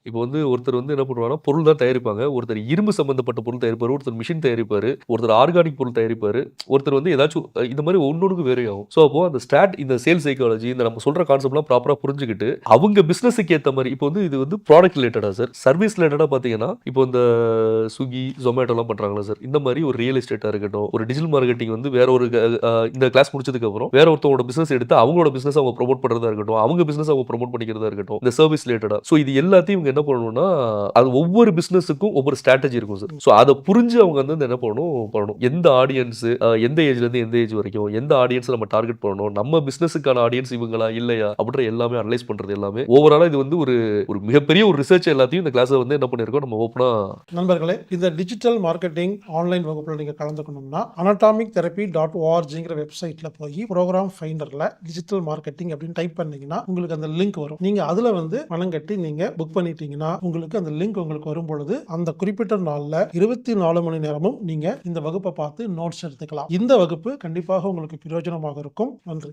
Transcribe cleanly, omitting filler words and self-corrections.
இப்போ வந்து ஒருத்தர் வந்து என்ன பண்ணுவாருன்னா, பொருள் தான் தயாரிப்பாங்க. ஒருத்தர் இரும்பு சம்மந்தப்பட்ட பொருள் தயாரிப்பாரு. ஒருத்தர் மிஷின் தயாரிப்பாரு. ஒருத்தர் ஆர்கானிக் பொருள் தயாரிப்பாரு. ஒருத்தர் வந்து ஏதாச்சும் இந்த மாரி ஒண்ணொண்ணுக்கு வேரி ஆகும். ஸோ அப்போ அந்த இந்த சேல்ஸ் சைக்காலஜி இந்த நம்ம சொல்ற கான்செப்ட்லாம் ப்ராப்பரா புரிஞ்சுகிட்டு, அவங்க பிசினஸ்க்கு ஏத்த மாரி இப்போ வந்து இது வந்து ப்ராடக்ட் ரிலேட்டடா சார். சர்வீஸ் ரிலேட்டடா பார்த்தீங்கன்னா, இப்போ இந்த Swiggy, Zomatoலாம் பண்றாங்கல்ல சார். இந்த மாரி ஒரு ரியல் எஸ்டேட்டா இருக்கட்டும், ஒரு டிஜிட்டல் மார்க்கெட்டிங் வந்து வேற ஒரு இந்த கிளாஸ் முடிச்சதுக்கு அப்புறம் வேற ஒருத்தவங்களோட பிசினஸ் எடுத்து அவங்களோட பிசினஸ் அவங்க ப்ரமோட் பண்றதா இருக்கட்டும், அவங்க பிசினஸ் அவங்க ப்ரமோட் பண்ணிக்கிறதா இருக்கட்டும், இந்த சர்வீஸ் ரிலேட்டடா. ஸோ இது எல்லாத்தையும் இவங்க என்ன பண்ணணும்னா, அது ஒவ்வொரு பிசினஸ்ஸுக்கும் ஒவ்வொரு ஸ்ட்ராட்டஜி இருக்கும் சார். ஸோ அத புரிஞ்சு அவங்க வந்து என்ன பண்ணணும். எந்த ஆடியன்ஸ் எந்த ஏஜ்ல இருந்து எந்த ஏஜ் வரைக்கும், எந்த ஆடியன்ஸ் நம்ம டார்கெட் பண்ணணும், நம்ம பிசினஸ்ஸுக்கான ஆடியன்ஸ் இவங்களா இல்லையா அப்படின்ற எல்லாமே அனலைஸ் பண்றது எல்லாமே ஓவராலா இது வந்து ஒரு ஒரு மிகப்பெரிய ஒரு ரிசர்ச் எல்லாத்தையும் இந்த கிளாஸ்ல வந்து என்ன பண்ணியிருக்கோம் நம்ம ஓப்பனா. நண்பர்களே, இந்த டிஜிட்டல் மார்க்கெட்டிங் ஆன்லைன் வகுப்பில் நீங்கள் கலந்துக்கணும்னா anatomictherapy.orgங்கிற வெப்சைட்டில் போய் ப்ரோக்ராம் ஃபைண்டரில் டிஜிட்டல் மார்க்கெட்டிங் அப்படின்னு டைப் பண்ணீங்கன்னா உங்களுக்கு அந்த லிங்க் வரும். நீங்கள் அதில் வந்து பணம் கட்டி நீங்கள் புக் பண்ணிட்டீங்கன்னா உங்களுக்கு அந்த லிங்க் உங்களுக்கு வரும் பொழுது அந்த குறிப்பிட்ட நாளில் 24 மணி நேரமும் நீங்கள் இந்த வகுப்பை பார்த்து நோட்ஸ் எடுத்துக்கலாம். இந்த வகுப்பு கண்டிப்பாக உங்களுக்கு பிரயோஜனமாக இருக்கும். நன்றி.